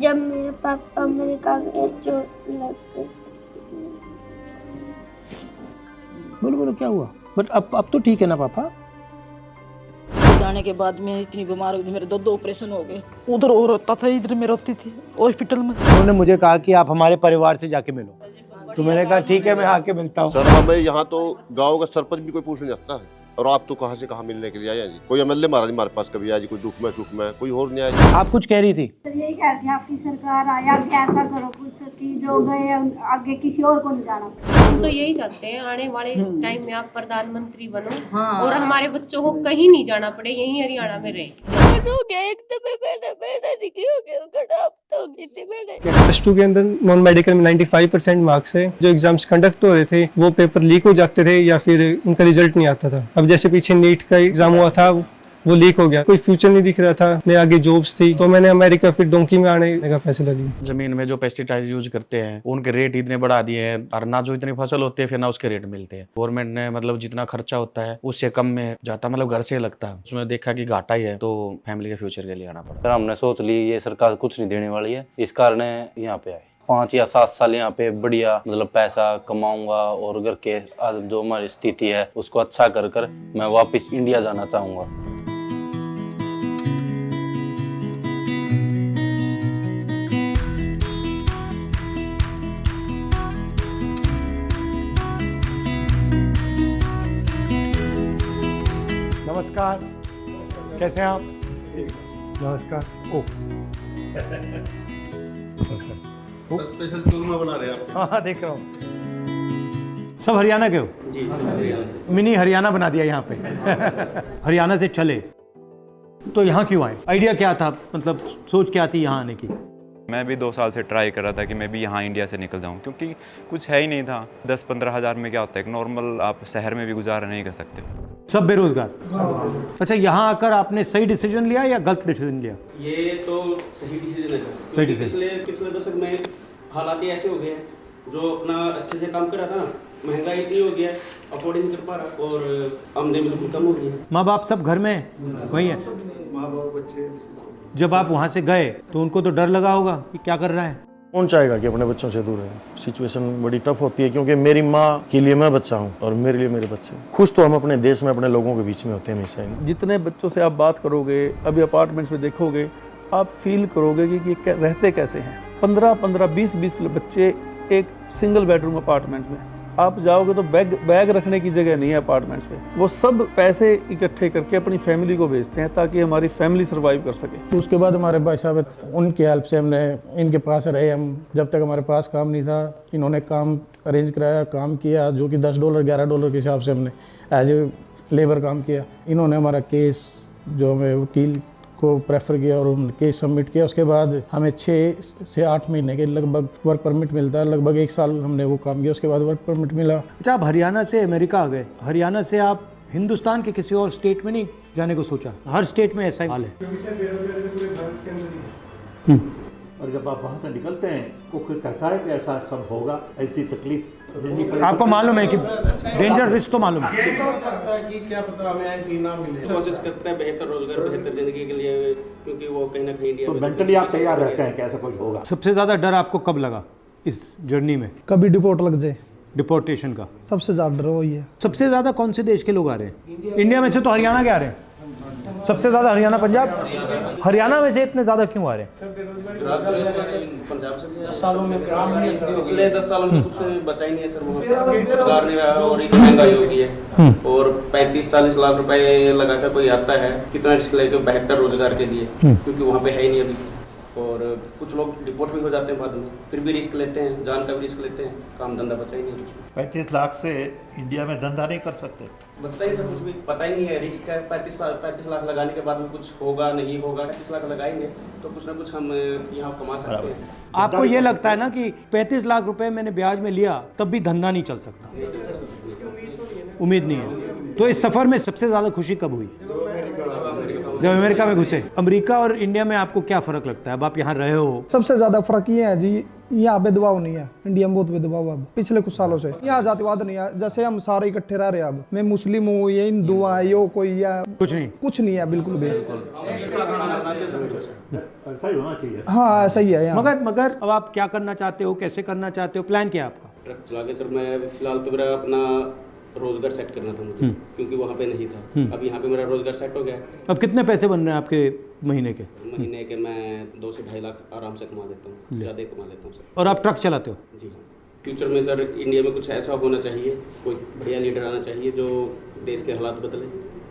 जब मेरे पापा अमेरिका गए चोट लग गई। बोलो बोलो क्या हुआ? बट अब तो ठीक है ना पापा? जाने के बाद मैं इतनी बीमार हो गई, मेरे दो ऑपरेशन हो गए। उधर और होता था, इधर मैं रोती थी हॉस्पिटल में। उन्होंने मुझे कहा कि आप हमारे परिवार से जाके मिलो, तो मैंने कहा ठीक है मैं आके मिलता हूँ। सर हमें यहाँ तो गांव का सरपंच भी कोई पूछने जाता है, और आप तो कहाँ से कहाँ मिलने के लिए आए जी? कोई एमएलए महाराज हमारे पास कभी आया जी? कोई दुख में सुख में कोई और नहीं आया जी? आप कुछ कह रही थी? सर यही कहते हैं आपकी सरकार आए, आगे ऐसा करो कुछ कि जो गए आगे किसी और को नहीं जाना। हम तो यही चाहते हैं आने वाले टाइम में आप प्रधानमंत्री बनो और हमारे बच्चों को कहीं नहीं जाना पड़े, यहीं हरियाणा में रहे। +2 के अंदर नॉन मेडिकल में 95% मार्क्स है। जो एग्जाम्स कंडक्ट हो रहे थे वो पेपर लीक हो जाते थे या फिर उनका रिजल्ट नहीं आता था। अब जैसे पीछे नीट का एग्जाम हुआ था वो लीक हो गया, कोई फ्यूचर नहीं दिख रहा था, मैं आगे जॉब्स थी, तो मैंने अमेरिका फिर डोंकी में आने का फैसला लिया। जमीन में जो पेस्टिसाइड यूज करते हैं उनके रेट इतने बढ़ा दिए हैं, और ना जो इतनी फसल होती है फिर ना उसके रेट मिलते हैं। गवर्नमेंट ने मतलब जितना खर्चा होता है उससे कम में जाता, मतलब घर से लगता है, उसमें देखा कि घाटा ही है, तो फैमिली के फ्यूचर के लिए आना पड़ा। फिर हमने सोच ली ये सरकार कुछ नहीं देने वाली है, इस कारण यहाँ पे आए। 5 या 7 साल यहाँ पे बढ़िया मतलब पैसा कमाऊंगा और घर के जो हमारी स्थिति है उसको अच्छा कर कर मैं वापस इंडिया जाना चाहूँगा। नमस्कार, कैसे हैं आप? नमस्कार। ओ स्पेशल चूरमा बना रहे हैं आप? हाँ देख रहा हूँ। सब हरियाणा के हो? जी मिनी हरियाणा बना दिया यहाँ पे। हरियाणा से चले तो यहाँ क्यों आए? आइडिया क्या था, मतलब सोच क्या थी यहाँ आने की? मैं भी 2 साल से ट्राई कर रहा था कि मैं भी यहाँ इंडिया से निकल जाऊँ, क्योंकि कुछ है ही नहीं था। 10-15 हज़ार में क्या होता है, एक नॉर्मल आप शहर में भी गुजारा नहीं कर सकते। सब बेरोजगार। अच्छा, यहाँ आकर आपने सही डिसीजन लिया या गलत डिसीजन लिया? ये तो सही डिसीजन है सर। सही डिसीजन। पिछले दशक में हालात ही ऐसे हो गए हैं, जो अपना अच्छे से काम कर रहा था ना, महंगाई इतनी हो गया, अफोर्ड नहीं कर पा रहा और आमदनी बिल्कुल कम हो गई है। माँ बाप सब घर में वही है? माँ बाप बच्चे। जब आप वहाँ से गए तो उनको तो डर लगा होगा कि क्या कर रहा है? कौन चाहेगा कि अपने बच्चों से दूर रहे? सिचुएशन बड़ी टफ होती है, क्योंकि मेरी माँ के लिए मैं बच्चा हूँ और मेरे लिए मेरे बच्चे। खुश तो हम अपने देश में अपने लोगों के बीच में होते हैं हमेशा ही। जितने बच्चों से आप बात करोगे, अभी अपार्टमेंट्स में देखोगे, आप फील करोगे कि रहते कैसे हैं। 15-15, 20-20 बच्चे एक सिंगल बेडरूम अपार्टमेंट में। आप जाओगे तो बैग रखने की जगह नहीं है अपार्टमेंट्स पे। वो सब पैसे इकट्ठे करके अपनी फैमिली को भेजते हैं ताकि हमारी फैमिली सर्वाइव कर सके। तो उसके बाद हमारे भाई साहब, उनकी हेल्प से हमने इनके पास रहे। हम जब तक हमारे पास काम नहीं था, इन्होंने काम अरेंज कराया, काम किया, जो कि $10 $11 के हिसाब से हमने एज ए लेबर काम किया। इन्होंने हमारा केस, जो हमें वकील को प्रेफर किया और उन्होंने केस सबमिट किया। उसके बाद हमें 6 से 8 महीने के लगभग वर्क परमिट मिलता है। लगभग 1 साल हमने वो काम किया, उसके बाद वर्क परमिट मिला। अच्छा, आप हरियाणा से अमेरिका आ गए। हरियाणा से आप हिंदुस्तान के किसी और स्टेट में नहीं जाने को सोचा? हर स्टेट में ऐसा ही हाल है। और जब आप वहाँ से निकलते हैं तो फिर कहता है कि ऐसा सब होगा, ऐसी तकलीफ आपको मालूम है कि डेंजर रिस्क तो मालूम है। ये तो करता है कि क्या पता हमें एंट्री ना मिले। कोशिश करता है बेहतर रोजगार, बेहतर जिंदगी के लिए, क्योंकि वो कहीं ना कहीं इंडिया तो मेंटली आप तैयार रहते हैं कि ऐसा कुछ होगा। सबसे ज्यादा डर आपको कब लगा इस जर्नी में? कभी डिपोर्ट लग जाए, डिपोर्टेशन का सबसे ज्यादा डर वही है। सबसे ज्यादा कौन से देश के लोग आ रहे हैं? इंडिया में से तो हरियाणा के आ रहे हैं सबसे ज्यादा। हरियाणा, पंजाब। हरियाणा में से इतने ज्यादा क्यों आ रहे हैं? पंजाब से 10 सालों में पिछले 10 सालों में कुछ बचा ही नहीं है सर। रोजगार नहीं रहा और इतनी महंगाई हो गई है, और 35-40 लाख रुपए लगा कर कोई आता है, कितना रिस्क लेके बेहतर रोजगार के लिए, क्योंकि वहाँ पे है ही नहीं अभी। और कुछ लोग डिपोर्ट भी हो जाते हैं बाद में, फिर भी रिस्क लेते हैं, जान का भी रिस्क लेते हैं, काम धंधा बचा ही नहीं। 35 लाख से इंडिया में धंधा नहीं कर सकते, बचता ही सर, कुछ भी पता ही नहीं है, रिस्क है। 35 लाख लगाने के बाद में कुछ होगा नहीं होगा। 35 लाख लगाएंगे तो कुछ ना कुछ हम यहाँ कमा सकते हैं। आपको ये लगता है ना कि 35 लाख रुपए मैंने ब्याज में लिया तब भी धंधा नहीं चल सकता? उम्मीद नहीं है। तो इस सफर में सबसे ज्यादा खुशी कब हुई? जब अमेरिका में घुसे। अमेरिका और इंडिया में आपको क्या फर्क लगता है? अब आप यहाँ रहे हो। सबसे ज्यादा फर्क ये है जी, यहाँ भेदभाव नहीं है। इंडिया में बहुत भेदभाव है अब पिछले कुछ सालों से। यहाँ जातिवाद नहीं है, जैसे हम सारे इकट्ठे रह रहे हैं। अब मैं मुस्लिम हूँ, ये हिंदू है, यो कोई है, कुछ नहीं है बिल्कुल भी। ऐसा ही होना चाहिए। हाँ ऐसा ही है यहाँ। मगर अब आप क्या करना चाहते हो, कैसे करना चाहते हो, प्लान क्या है आपका? ट्रक चला के सर मैं फिलहाल तो मेरा अपना रोजगार सेट करना था मुझे, क्योंकि वहाँ पे नहीं था। अब यहाँ पे मेरा रोजगार सेट हो गया है। अब कितने पैसे बन रहे हैं आपके महीने के? महीने के मैं 2 से 2.5 लाख आराम से कमा लेता हूँ, ज़्यादा कमा लेता हूँ सर। और आप ट्रक चलाते हो? जी हाँ। फ्यूचर में सर इंडिया में कुछ ऐसा होना चाहिए, कोई बढ़िया लीडर आना चाहिए जो देश के हालात बदले,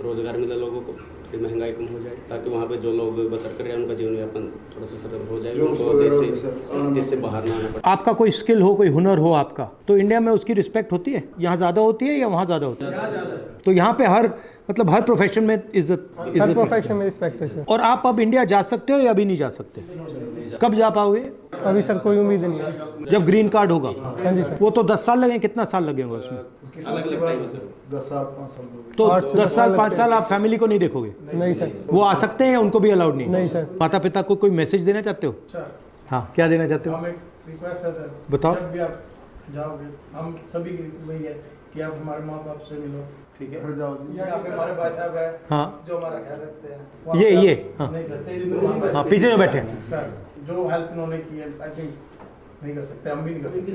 रोजगार मिले लोगों को, फिर महंगाई कम हो जाए, ताकि वहाँ पे जो लोग बसर कर रहे हैं उनका जीवन यापन थोड़ा सा सरल हो जाए, उनको देश से बाहर ना आना पड़े। आपका कोई स्किल हो, कोई हुनर हो आपका, तो इंडिया में उसकी रिस्पेक्ट होती है? यहाँ ज़्यादा होती है या वहाँ ज़्यादा होती है? तो यहाँ पे हर प्रोफेशन में इज्जत, हर प्रोफेशन में रिस्पेक्ट है सर। और आप अब इंडिया जा सकते हो या अभी नहीं जा सकते? कब जा पाओगे? अभी सर कोई उम्मीद नहीं है। जब ग्रीन कार्ड होगा? हाँ जी सर। वो तो 10 साल लगेंगे, कितना साल लगेगा उसमें? अलग-अलग टाइम है सर। 10 साल 5 साल तो 10 साल 5 साल आप फैमिली को नहीं देखोगे? नहीं सर। वो आ सकते हैं या उनको भी अलाउड नहीं? नहीं सर। माता पिता को कोई मैसेज देना चाहते हो? हाँ, क्या देना चाहते हो? हम एक रिक्वेस्ट है सर, बताओ। जब भी आप जाओगे, हम सभी की वही है कि आप हमारे माँ बाप से मिलो, ठीक है? यहाँ पे हमारे भाई साहब है, हाँ, जो हमारा ख्याल रखते हैं। ये हाँ, नहीं सर, तेजी हाँ, पीछे जो बैठे हैं सर, जो हेल्प उन्होंने की है, आई थिंक नहीं कर सकते, हम भी नहीं कर सकते।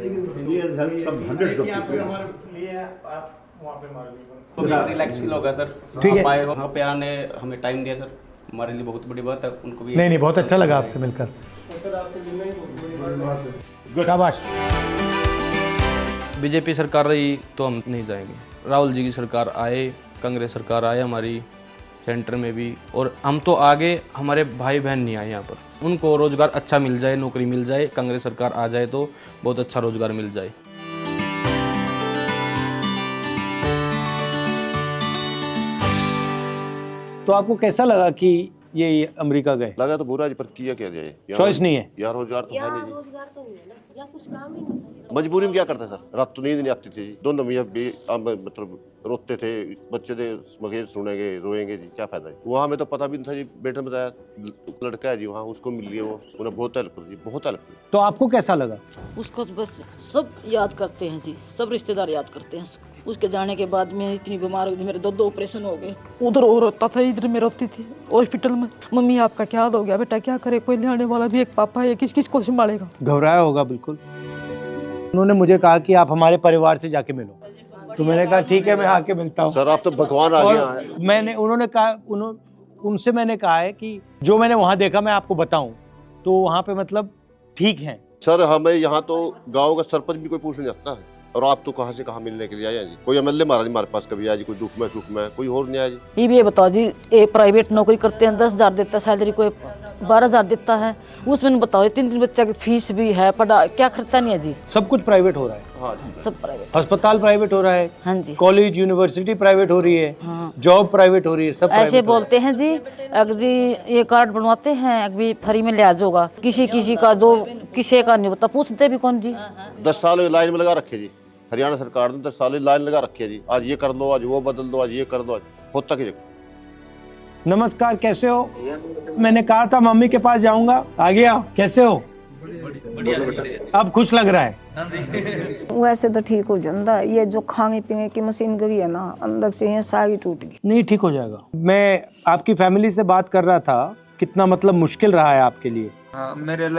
ये हेल्प सब 100 ऑफ यहाँ पे पीपल। हमारे लिए है, आप वहाँ पे हमारे लिए तो रिलैक्स फील होगा सर। ठीक है। आए वहाँ पे आने हमें टाइम दिया सर, हमारे लिए बहुत बड़ी बात है। उनको भी नहीं, बहुत अच्छा लगा आपसे मिलकर। शाबाश। बीजेपी सरकार रही तो हम नहीं जाएंगे। राहुल जी की सरकार आए, कांग्रेस सरकार आए हमारी सेंटर में भी, और हम तो आगे, हमारे भाई बहन नहीं आए यहाँ पर, उनको रोज़गार अच्छा मिल जाए, नौकरी मिल जाए, कांग्रेस सरकार आ जाए तो बहुत अच्छा रोज़गार मिल जाए। तो आपको कैसा लगा कि ये अमेरिका गए? लगा तो बुरा जी, पर किया क्या जाए, चॉइस नहीं है यार, रोजगार तो है नहीं जी। रोजगार तो नहीं है ना, या कुछ काम ही नहीं। मजबूरी में क्या करता सर, रात तो नींद नहीं आती थी जी, दोनों मियाँ भी मतलब रोते थे, बच्चे थे मगेर सुनेंगे रोएंगे जी, क्या फायदा है। वहाँ में तो पता भी नहीं था जी, बेटे ने बताया लड़का है जी वहाँ, उसको मिल गया, वो उन्हें बहुत हेल्प कर दी, बहुत हेल्प की। तो आपको कैसा लगा? उसको तो बस सब याद करते हैं जी, सब रिश्तेदार याद करते हैं। उसके जाने के बाद मैं इतनी बीमार हो गई, मेरे 2 ऑपरेशन हो गए। उधर और रोता था, इधर मैं रोती थी हॉस्पिटल में। मम्मी आपका क्या हाल हो गया बेटा, क्या करे, कोई ले आने वाला भी, एक पापा है, किस किस को संभालेगा? घबराया होगा बिल्कुल। उन्होंने मुझे कहा कि आप हमारे परिवार से जाके मिलो, तो मैंने कहा ठीक है, मैं आके मिलता हूँ। सर आप तो भगवान आ गया है। उन्होंने कहा, उनसे मैंने कहा है कि जो मैंने वहाँ देखा मैं आपको बताऊँ, तो वहाँ पे मतलब ठीक है। सर हमें यहाँ तो गाँव का सरपंच भी कोई पूछने जाता है, और आप तो कहाँ से कहाँ मिलने के लिए आए जी, कोई एमएलए महाराज हमारे पास कभी आया जी, कोई दुख में सुख में, कोई और नहीं आया जी। ये भी ये बताओ जी, ये प्राइवेट नौकरी करते हैं, 10,000 देता है सैलरी, कोई 12,000 देता है, उसमें बताओ 3 बच्चा की फीस भी है, पढ़ा, क्या खर्चा नहीं है जी। सब कुछ प्राइवेट हो रहा है। हाँ जी, सब प्राइवेट, अस्पताल प्राइवेट हो रहा है, हाँ जी, कॉलेज यूनिवर्सिटी प्राइवेट हो रही है, हाँ, जॉब प्राइवेट हो रही है, सब ऐसे बोलते हैं जी। अगर जी ये कार्ड बनवाते हैं, अभी फ्री में लिहाज होगा, किसी का जो किसी का नहीं बता, पूछते भी कौन जी। 10 साल लाइन में लगा रखे जी, हरियाणा सरकार ने 10 साल लाइन लगा रखी है जी, आज ये कर दो, आज वो बदल दो, आज ये कर दो, आज होता कि। नमस्कार, कैसे हो? मैंने कहा था मम्मी के पास जाऊंगा, आ गया। कैसे हो? अब खुश लग रहा है? वैसे तो ठीक हो जाता है, ये जो खाने पीने की मशीन गई है ना, अंदर से ये सारी टूट गई। नहीं, ठीक हो जाएगा। मैं आपकी फैमिली से बात कर रहा था, कितना मतलब मुश्किल रहा है आपके लिए। हाँ, मेरे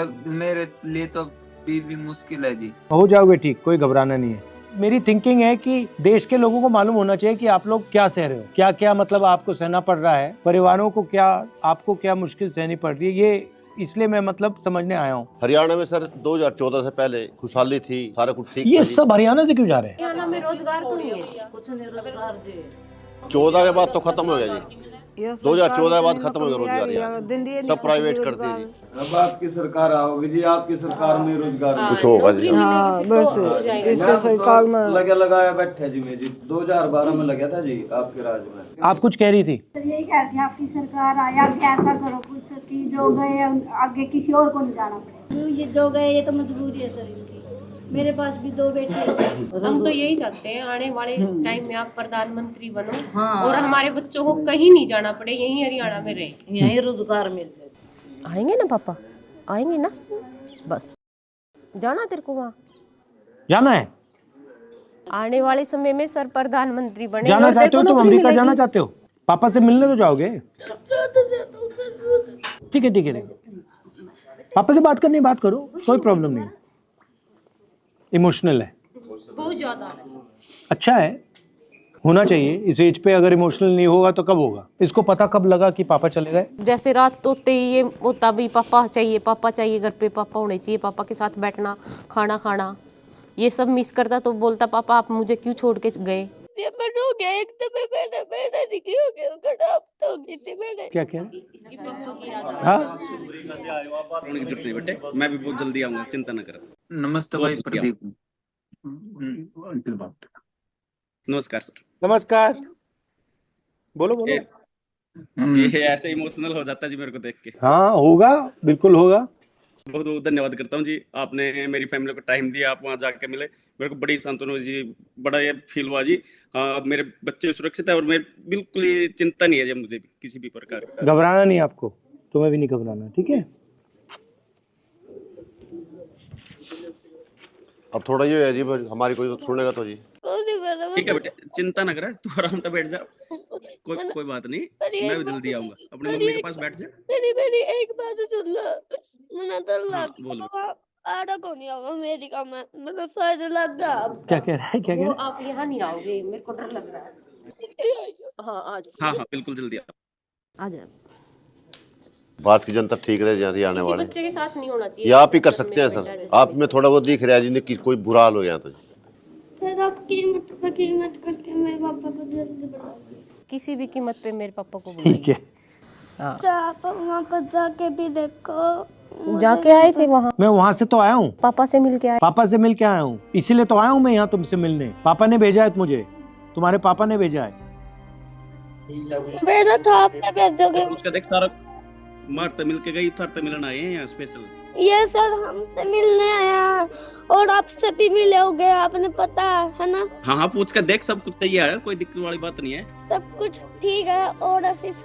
लिए तो भी मुश्किल है जी। हो जाओगे ठीक, कोई घबराना नहीं है। मेरी थिंकिंग है कि देश के लोगों को मालूम होना चाहिए कि आप लोग क्या सह रहे हो, क्या क्या मतलब आपको सहना पड़ रहा है, परिवारों को क्या, आपको क्या मुश्किल सहनी पड़ रही है, ये इसलिए मैं मतलब समझने आया हूँ। हरियाणा में सर 2014 से पहले खुशहाली थी, सारा कुछ ठीक। ये सब हरियाणा से क्यों जा रहे हैं? हरियाणा में रोजगार तो नहीं है, कुछ नहीं रोजगार जी। 14 के बाद तो खत्म हो गया जी, 2014 के बाद खत्म हो गया रोजगार, यार सब प्राइवेट कर दिए जी। अब आपकी सरकार आओगी जी, आपकी सरकार में रोजगार कुछ होगा जी। हाँ बस इससे सरकार में लगाया बैठे जी। मैं जी 2012 में लगा था जी आपके राज में। आप कुछ कह रही थी? सर यही कहती है आपकी सरकार आए, आगे ऐसा करो कुछ कि जो गए आगे किसी और को नहीं जाना पड़े। ये जो गए ये तो मजबूरी है सर इनकी, मेरे पास भी 2 बेटे हैं। हम तो यही चाहते हैं आने वाले टाइम में आप प्रधानमंत्री बनो, और हमारे बच्चों को कहीं नहीं जाना पड़े, यहीं हरियाणा में रहे, यहीं रोजगार मिल जाए। आएंगे ना पापा, आएंगे ना, बस जाना तेरे को वहाँ जाना है। आने वाले समय में सर प्रधानमंत्री बने। जाना चाहते हो तुम अमेरिका जाना चाहते हो? पापा से मिलने तो जाओगे? ठीक है ठीक है, पापा से बात करनी बात करो, कोई प्रॉब्लम नहीं। इमोशनल है, बहुत ज्यादा। अच्छा है, होना चाहिए इस एज पे। अगर इमोशनल नहीं होगा तो कब होगा? इसको पता कब लगा कि पापा चले गए? जैसे रात होते ही ये होता भी पापा चाहिए घर पे, पापा होने चाहिए, पापा के साथ बैठना, खाना खाना, ये सब मिस करता। तो बोलता पापा आप मुझे क्यों छोड़ के गए? हो गया एकदम मैंने दिखी हो गया खराब तो की थी मैंने। क्या क्या? हाँ की जरूरत नहीं बेटे, मैं भी बहुत जल्दी आऊंगा, चिंता न करो। नमस्ते भाई प्रदीप। नमस्कार सर। नमस्कार। बोलो बोलो। ये ऐसे इमोशनल हो जाता है जी मेरे को देख के। हाँ होगा, बिल्कुल होगा। बहुत बहुत धन्यवाद करता हूँ जी, आपने मेरी फैमिली को टाइम दिया, आप वहाँ जाके मिले, मेरे को बड़ी सांत्वना हुई जी, बड़ा ये फील हुआ जी। हाँ अब मेरे बच्चे सुरक्षित है और मेरे बिल्कुल ही चिंता नहीं है जी मुझे किसी भी प्रकार की। घबराना नहीं आपको, तुम्हें भी नहीं घबराना, ठीक है? अब थोड़ा ये है जी, हमारी कोई तो सुनेगा तो जी। ठीक है बेटे, चिंता न करे, तू आराम से बैठ जा, कोई बात नहीं, मैं भी जल्दी आऊंगा। अपनी मम्मी के पास बैठ जा। मेरी एक बात सुन लो, मुझे तो बोलो। आड़ा को नहीं आऊंगा अमेरिका में, मतलब शायद लग गया। क्या कह रहा है? क्या कह वो रहा है? आप यहाँ नहीं आओगे, मेरे को डर लग रहा है। हाँ आज हाँ बिल्कुल जल्दी आ जाए। भारत की जनता ठीक रहे जहाँ आने वाले, बच्चे के साथ नहीं होना चाहिए। ये आप ही कर सकते हैं सर। आप में थोड़ा बहुत दिख रहा है जी, कोई बुरा हाल हो गया तो जी। फिर आप कीमत करके मेरे पापा को जल्दी बुला किसी भी कीमत पे मेरे पापा को ठीक है। आप वहाँ पर जाके भी देखो। जाके आए थे वहाँ? मैं वहाँ से तो आया हूँ, पापा से मिल के आए। पापा से मिल के आया हूँ, इसीलिए तो आया हूँ मैं यहाँ तुमसे मिलने। पापा ने भेजा है मुझे, तुम्हारे पापा ने भेजा है। मेरा था आप में भेजोगे। उसका देख सारा मारते मिल के गई, उतरते मिलना आए हैं यहाँ स्पेशल। ये सर हमसे मिलने आया और आपसे भी मिले हो गए, आपने पता है ना? हाँ पूछ कर देख, सब कुछ तैयार है, कोई दिक्कत वाली बात नहीं है। सब कुछ ठीक है और सिर्फ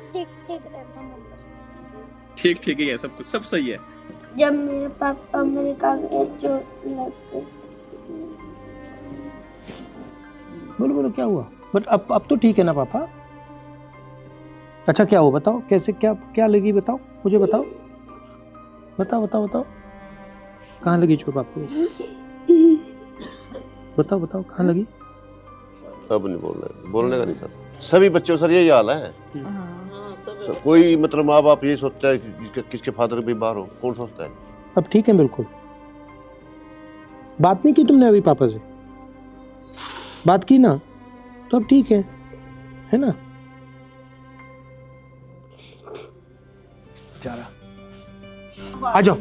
ठीक ठीक ही है, सब कुछ सब सही है। जब मेरे पापा अमेरिका गए चोट लग बोलो बोलो क्या हुआ? बट अब तो ठीक है ना पापा? अच्छा क्या हुआ बताओ, कैसे क्या लगी बताओ, मुझे बताओ बताओ कहाँ लगी चोट आपको? बताओ कहाँ लगी? सब नहीं बोलने का नहीं सर, सभी बच्चों सर यही हाल है। सर, कोई मतलब माँ बाप यही सोचता है कि किसके फादर भी बाहर हो, कौन सोचता है? अब ठीक है बिल्कुल। बात नहीं की तुमने अभी पापा से? बात की ना, तो अब ठीक है ना? आ जाओ।